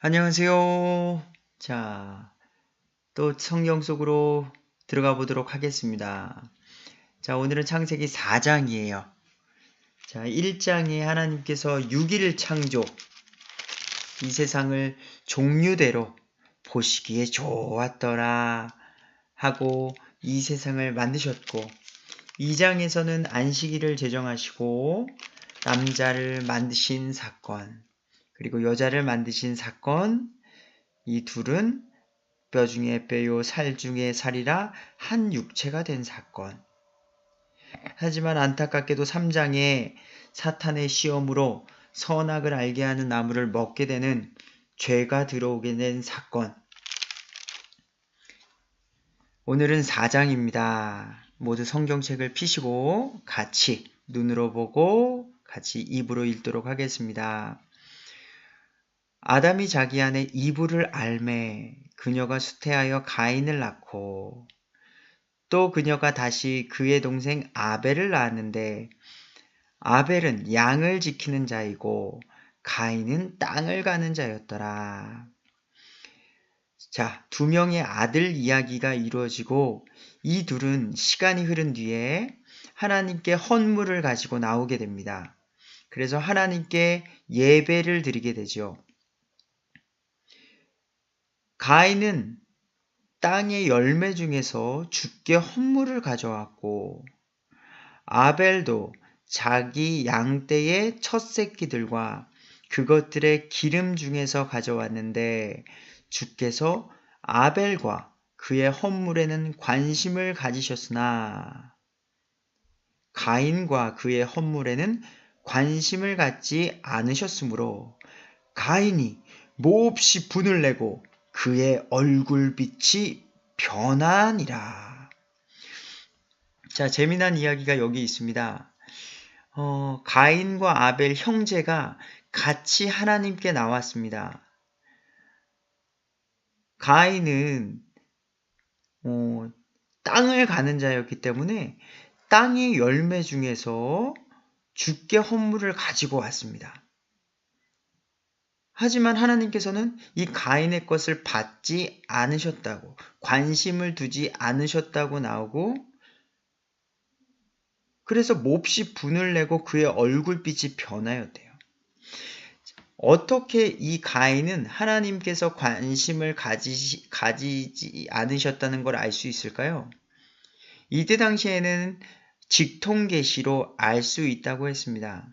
안녕하세요. 자, 또 성경 속으로 들어가 보도록 하겠습니다. 자, 오늘은 창세기 4장이에요. 자, 1장에 하나님께서 6일 창조, 이 세상을 종류대로 보시기에 좋았더라 하고 이 세상을 만드셨고, 2장에서는 안식일을 제정하시고 남자를 만드신 사건, 그리고 여자를 만드신 사건, 이 둘은 뼈 중에 뼈요 살 중에 살이라 한 육체가 된 사건. 하지만 안타깝게도 3장에 사탄의 시험으로 선악을 알게 하는 나무를 먹게 되는 죄가 들어오게 된 사건. 오늘은 4장입니다. 모두 성경책을 펴시고 같이 눈으로 보고 같이 입으로 읽도록 하겠습니다. 아담이 자기 아내 이브를 알매 그녀가 수태하여 가인을 낳고 또 그녀가 다시 그의 동생 아벨을 낳았는데 아벨은 양을 지키는 자이고 가인은 땅을 가는 자였더라. 자, 두 명의 아들 이야기가 이루어지고 이 둘은 시간이 흐른 뒤에 하나님께 헌물을 가지고 나오게 됩니다. 그래서 하나님께 예배를 드리게 되죠. 가인은 땅의 열매 중에서 주께 헌물을 가져왔고 아벨도 자기 양떼의 첫 새끼들과 그것들의 기름 중에서 가져왔는데 주께서 아벨과 그의 헌물에는 관심을 가지셨으나 가인과 그의 헌물에는 관심을 갖지 않으셨으므로 가인이 몹시 분을 내고 그의 얼굴빛이 변하니라. 자, 재미난 이야기가 여기 있습니다. 가인과 아벨 형제가 같이 하나님께 나왔습니다. 가인은 땅을 가는 자였기 때문에 땅의 열매 중에서 주께 헌물을 가지고 왔습니다. 하지만 하나님께서는 이 가인의 것을 받지 않으셨다고, 관심을 두지 않으셨다고 나오고, 그래서 몹시 분을 내고 그의 얼굴빛이 변하였대요. 어떻게 이 가인은 하나님께서 관심을 가지지 않으셨다는 걸 알 수 있을까요? 이때 당시에는 직통계시로 알 수 있다고 했습니다.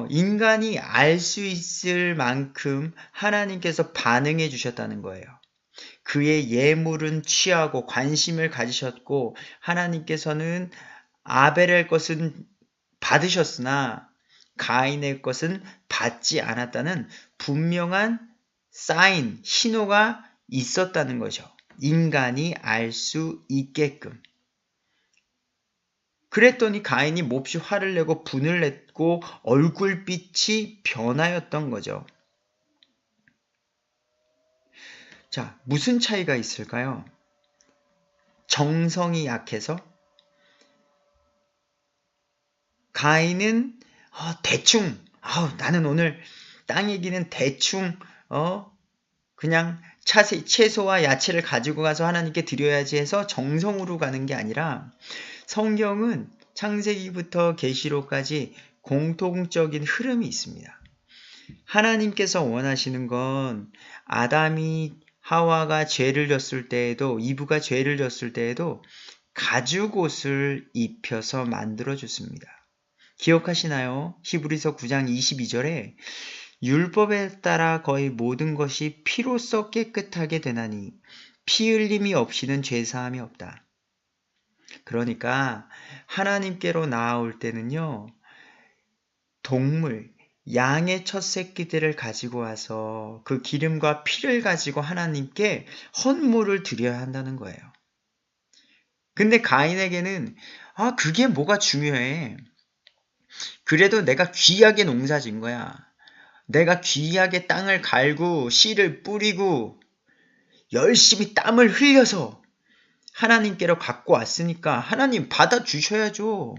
인간이 알 수 있을 만큼 하나님께서 반응해 주셨다는 거예요. 그의 예물은 취하고 관심을 가지셨고 하나님께서는 아벨의 것은 받으셨으나 가인의 것은 받지 않았다는 분명한 사인, 신호가 있었다는 거죠. 인간이 알 수 있게끔. 그랬더니 가인이 몹시 화를 내고 분을 냈고 얼굴빛이 변하였던 거죠. 자, 무슨 차이가 있을까요? 정성이 약해서 가인은 대충 나는 오늘 땅 얘기는 대충 그냥 채소와 야채를 가지고 가서 하나님께 드려야지 해서 정성으로 가는 게 아니라 성경은 창세기부터 계시록까지 공통적인 흐름이 있습니다. 하나님께서 원하시는 건 아담이 하와가 죄를 졌을 때에도 이브가 죄를 졌을 때에도 가죽옷을 입혀서 만들어 줬습니다. 기억하시나요? 히브리서 9장 22절에 율법에 따라 거의 모든 것이 피로써 깨끗하게 되나니 피 흘림이 없이는 죄사함이 없다. 그러니까 하나님께로 나아올 때는요. 동물, 양의 첫 새끼들을 가지고 와서 그 기름과 피를 가지고 하나님께 헌물을 드려야 한다는 거예요. 근데 가인에게는 그게 뭐가 중요해. 그래도 내가 귀하게 농사 진 거야. 내가 귀하게 땅을 갈고 씨를 뿌리고 열심히 땀을 흘려서 하나님께로 갖고 왔으니까 하나님 받아주셔야죠.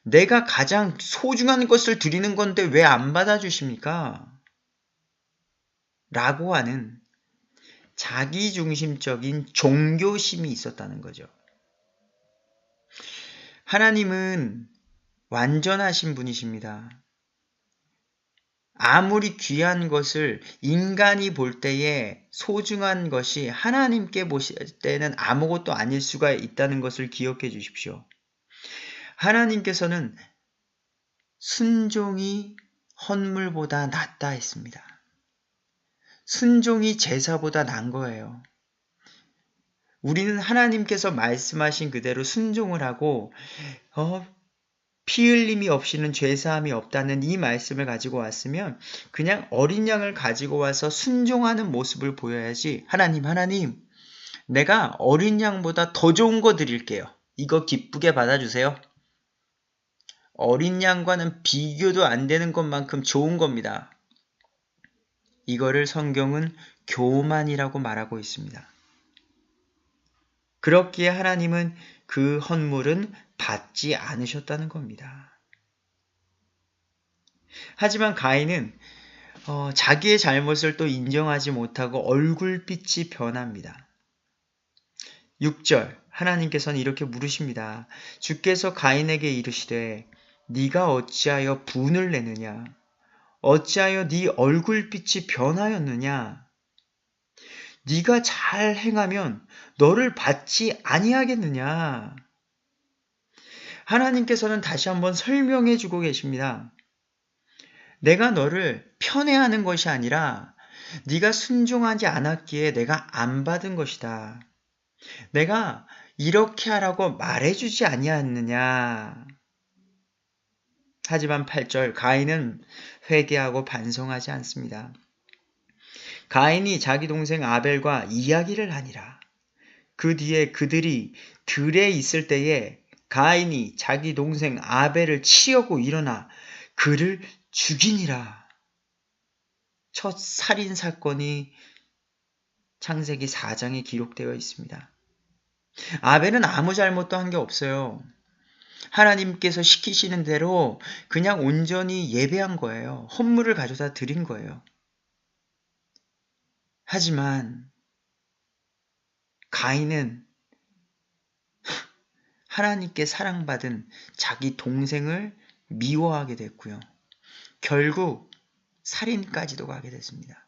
내가 가장 소중한 것을 드리는 건데 왜 안 받아주십니까? 라고 하는 자기중심적인 종교심이 있었다는 거죠. 하나님은 완전하신 분이십니다. 아무리 귀한 것을 인간이 볼 때에 소중한 것이 하나님께 보실 때는 아무것도 아닐 수가 있다는 것을 기억해 주십시오. 하나님께서는 순종이 헌물보다 낫다 했습니다. 순종이 제사보다 난 거예요. 우리는 하나님께서 말씀하신 그대로 순종을 하고 피 흘림이 없이는 죄사함이 없다는 이 말씀을 가지고 왔으면 그냥 어린 양을 가지고 와서 순종하는 모습을 보여야지. 하나님, 내가 어린 양보다 더 좋은 거 드릴게요. 이거 기쁘게 받아주세요. 어린 양과는 비교도 안 되는 것만큼 좋은 겁니다. 이거를 성경은 교만이라고 말하고 있습니다. 그렇기에 하나님은 그 헌물은 받지 않으셨다는 겁니다. 하지만 가인은 자기의 잘못을 또 인정하지 못하고 얼굴빛이 변합니다. 6절 하나님께서는 이렇게 물으십니다. 주께서 가인에게 이르시되 네가 어찌하여 분을 내느냐? 어찌하여 네 얼굴빛이 변하였느냐? 네가 잘 행하면 너를 받지 아니하겠느냐? 하나님께서는 다시 한번 설명해 주고 계십니다. 내가 너를 편애하는 것이 아니라 네가 순종하지 않았기에 내가 안 받은 것이다. 내가 이렇게 하라고 말해주지 아니하였느냐? 하지만 8절 가인은 회개하고 반성하지 않습니다. 가인이 자기 동생 아벨과 이야기를 하니라. 그 뒤에 그들이 들에 있을 때에 가인이 자기 동생 아벨을 치려고 일어나 그를 죽이니라. 첫 살인 사건이 창세기 4장에 기록되어 있습니다. 아벨은 아무 잘못도 한 게 없어요. 하나님께서 시키시는 대로 그냥 온전히 예배한 거예요. 헌물을 가져다 드린 거예요. 하지만 가인은 하나님께 사랑받은 자기 동생을 미워하게 됐고요. 결국 살인까지도 가게 됐습니다.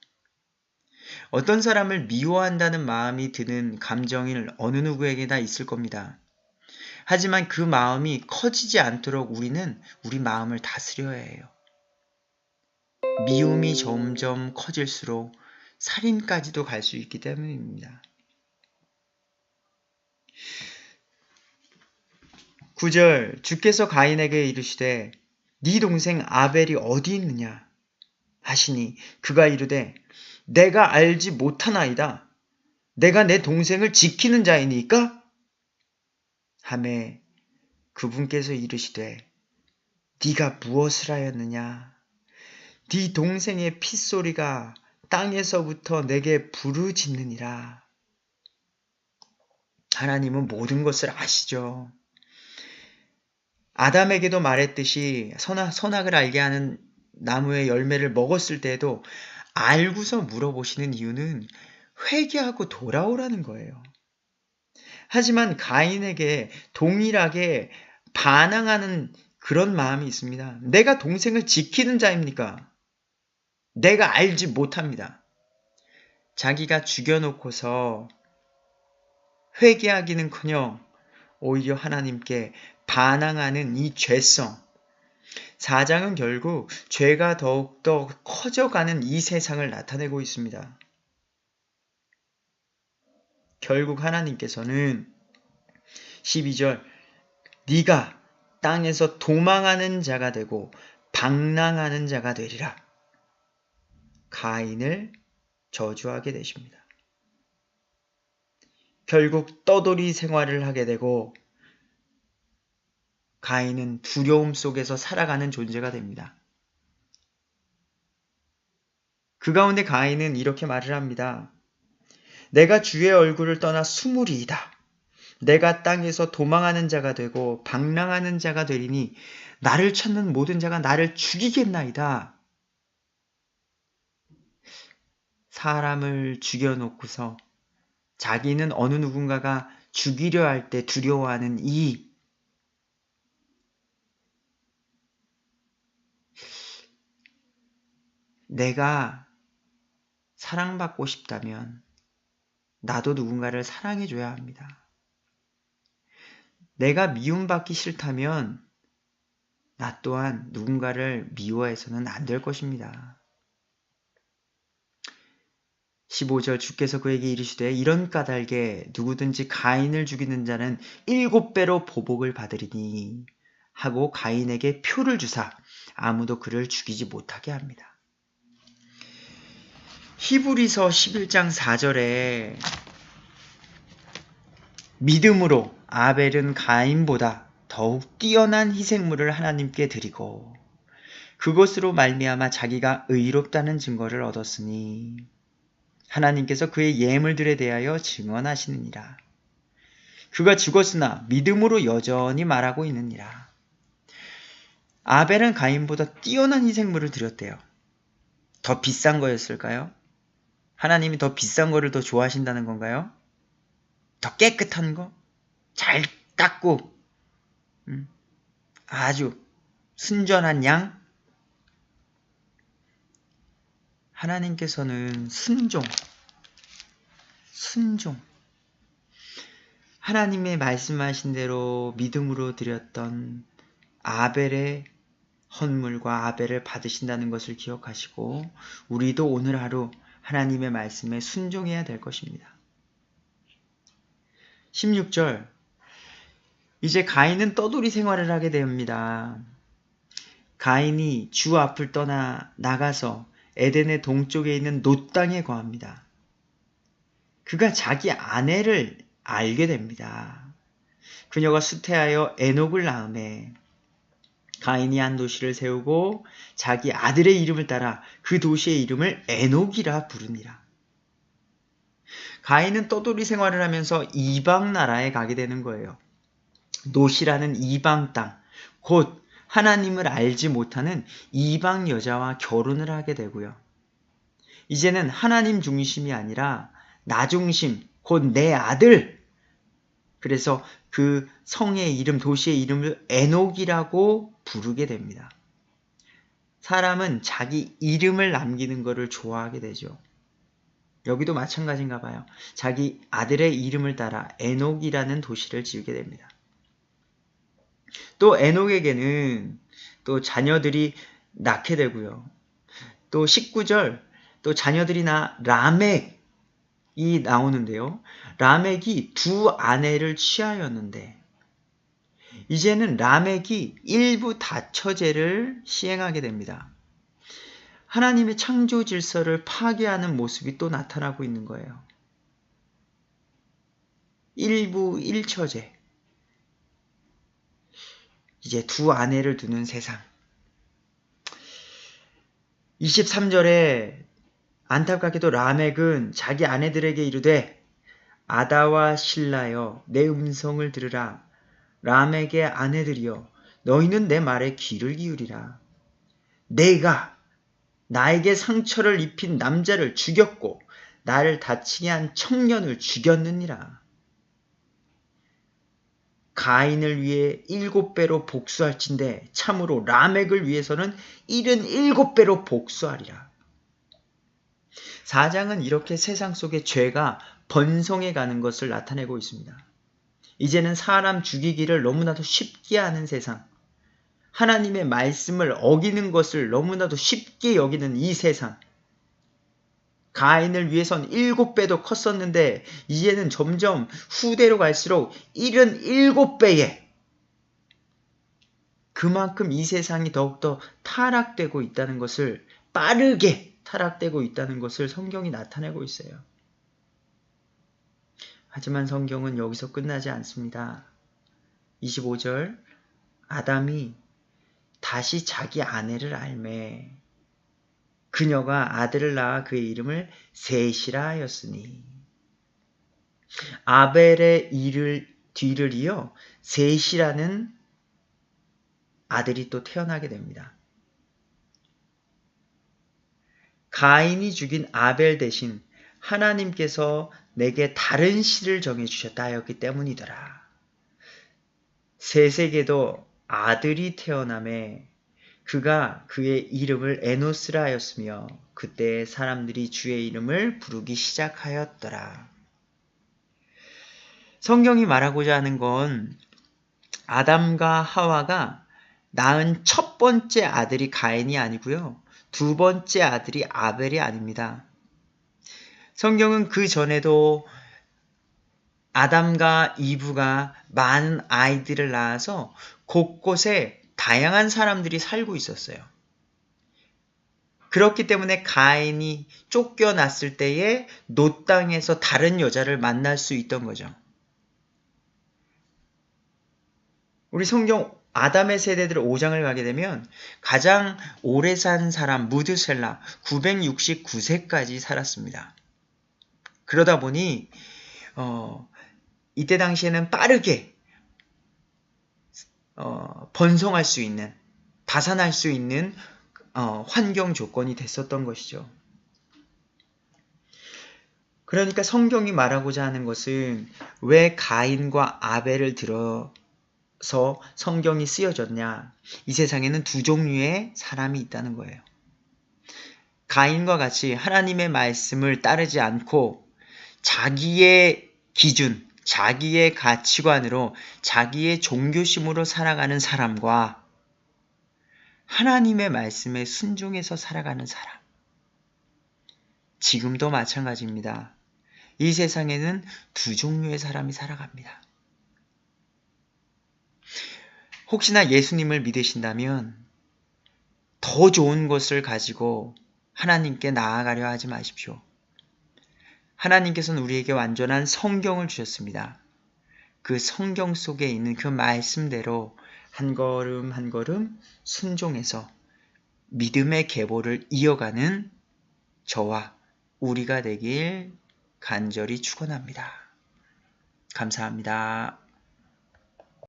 어떤 사람을 미워한다는 마음이 드는 감정이 어느 누구에게나 있을 겁니다. 하지만 그 마음이 커지지 않도록 우리는 우리 마음을 다스려야 해요. 미움이 점점 커질수록 살인까지도 갈 수 있기 때문입니다. 9절 주께서 가인에게 이르시되 네 동생 아벨이 어디 있느냐 하시니 그가 이르되 내가 알지 못하나이다. 내가 내 동생을 지키는 자이니까? 하매 그분께서 이르시되 네가 무엇을 하였느냐? 네 동생의 핏소리가 땅에서부터 내게 부르짖느니라. 하나님은 모든 것을 아시죠. 아담에게도 말했듯이 선악을 알게 하는 나무의 열매를 먹었을 때에도 알고서 물어보시는 이유는 회개하고 돌아오라는 거예요. 하지만 가인에게 동일하게 반항하는 그런 마음이 있습니다. 내가 동생을 지키는 자입니까? 내가 알지 못합니다. 자기가 죽여놓고서 회개하기는커녕 오히려 하나님께 반항하는 이 죄성. 4장은 결국 죄가 더욱더 커져가는 이 세상을 나타내고 있습니다. 결국 하나님께서는 12절 네가 땅에서 도망하는 자가 되고 방랑하는 자가 되리라. 가인을 저주하게 되십니다. 결국 떠돌이 생활을 하게 되고 가인은 두려움 속에서 살아가는 존재가 됩니다. 그 가운데 가인은 이렇게 말을 합니다. 내가 주의 얼굴을 떠나 수무리이다. 내가 땅에서 도망하는 자가 되고 방랑하는 자가 되리니 나를 찾는 모든 자가 나를 죽이겠나이다. 사람을 죽여놓고서 자기는 어느 누군가가 죽이려 할 때 두려워하는 이 내가 사랑받고 싶다면 나도 누군가를 사랑해줘야 합니다. 내가 미움받기 싫다면 나 또한 누군가를 미워해서는 안 될 것입니다. 15절 주께서 그에게 이르시되 이런 까닭에 누구든지 가인을 죽이는 자는 7배로 보복을 받으리니 하고 가인에게 표를 주사 아무도 그를 죽이지 못하게 합니다. 히브리서 11장 4절에 믿음으로 아벨은 가인보다 더욱 뛰어난 희생물을 하나님께 드리고 그것으로 말미암아 자기가 의롭다는 증거를 얻었으니 하나님께서 그의 예물들에 대하여 증언하시느니라. 그가 죽었으나 믿음으로 여전히 말하고 있느니라. 아벨은 가인보다 뛰어난 희생물을 드렸대요. 더 비싼 거였을까요? 하나님이 더 비싼 거를 더 좋아하신다는 건가요? 더 깨끗한 거? 잘 닦고 아주 순전한 양? 하나님께서는 순종. 하나님의 말씀하신 대로 믿음으로 드렸던 아벨의 헌물과 아벨을 받으신다는 것을 기억하시고 우리도 오늘 하루 하나님의 말씀에 순종해야 될 것입니다. 16절 이제 가인은 떠돌이 생활을 하게 됩니다. 가인이 주 앞을 떠나 나가서 에덴의 동쪽에 있는 놋 땅에 거합니다. 그가 자기 아내를 알게 됩니다. 그녀가 수태하여 에녹을 낳음에 가인이 한 도시를 세우고 자기 아들의 이름을 따라 그 도시의 이름을 에녹이라 부르니라. 가인은 떠돌이 생활을 하면서 이방 나라에 가게 되는 거예요. 놋이라는 이방 땅, 곧 하나님을 알지 못하는 이방 여자와 결혼을 하게 되고요. 이제는 하나님 중심이 아니라 나 중심, 곧 내 아들. 그래서 그 성의 이름, 도시의 이름을 에녹이라고 부르게 됩니다. 사람은 자기 이름을 남기는 것을 좋아하게 되죠. 여기도 마찬가지인가 봐요. 자기 아들의 이름을 따라 에녹이라는 도시를 지으게 됩니다. 또 에녹에게는 또 자녀들이 낳게 되고요. 또 19절 또 자녀들이 라멕이 나오는데요. 라멕이 두 아내를 취하였는데 이제는 라멕이 일부 다처제를 시행하게 됩니다. 하나님의 창조 질서를 파괴하는 모습이 또 나타나고 있는 거예요. 일부 일처제. 이제 두 아내를 두는 세상. 23절에 안타깝게도 라멕은 자기 아내들에게 이르되 아다와 실라여 내 음성을 들으라. 라멕의 아내들이여 너희는 내 말에 귀를 기울이라. 내가 나에게 상처를 입힌 남자를 죽였고 나를 다치게 한 청년을 죽였느니라. 가인을 위해 7배로 복수할진대 참으로 라멕을 위해서는 77배로 복수하리라. 4장은 이렇게 세상 속의 죄가 번성해 가는 것을 나타내고 있습니다. 이제는 사람 죽이기를 너무나도 쉽게 하는 세상, 하나님의 말씀을 어기는 것을 너무나도 쉽게 여기는 이 세상, 가인을 위해선 7배도 컸었는데 이제는 점점 후대로 갈수록 77배에 그만큼 이 세상이 더욱더 타락되고 있다는 것을, 빠르게 타락되고 있다는 것을 성경이 나타내고 있어요. 하지만 성경은 여기서 끝나지 않습니다. 25절 아담이 다시 자기 아내를 알매 그녀가 아들을 낳아 그의 이름을 셋이라 하였으니 아벨의 뒤를 이어 셋이라는 아들이 또 태어나게 됩니다. 가인이 죽인 아벨 대신 하나님께서 내게 다른 씨를 정해주셨다 하였기 때문이더라. 셋에게도 아들이 태어나매 그가 그의 이름을 에노스라 하였으며 그때 사람들이 주의 이름을 부르기 시작하였더라. 성경이 말하고자 하는 건 아담과 하와가 낳은 첫 번째 아들이 가인이 아니고요. 두 번째 아들이 아벨이 아닙니다. 성경은 그 전에도 아담과 이브가 많은 아이들을 낳아서 곳곳에 다양한 사람들이 살고 있었어요. 그렇기 때문에 가인이 쫓겨났을 때에 노 땅에서 다른 여자를 만날 수 있던 거죠. 우리 성경 아담의 세대들 5장을 가게 되면 가장 오래 산 사람 무드셀라 969세까지 살았습니다. 그러다 보니 이때 당시에는 빠르게 번성할 수 있는, 다산할 수 있는 환경 조건이 됐었던 것이죠. 그러니까 성경이 말하고자 하는 것은 왜 가인과 아벨을 들어서 성경이 쓰여졌냐? 이 세상에는 두 종류의 사람이 있다는 거예요. 가인과 같이 하나님의 말씀을 따르지 않고 자기의 기준, 자기의 가치관으로 자기의 종교심으로 살아가는 사람과 하나님의 말씀에 순종해서 살아가는 사람. 지금도 마찬가지입니다. 이 세상에는 두 종류의 사람이 살아갑니다. 혹시나 예수님을 믿으신다면 더 좋은 것을 가지고 하나님께 나아가려 하지 마십시오. 하나님께서는 우리에게 완전한 성경을 주셨습니다. 그 성경 속에 있는 그 말씀대로 한 걸음 한 걸음 순종해서 믿음의 계보를 이어가는 저와 우리가 되길 간절히 축원합니다. 감사합니다.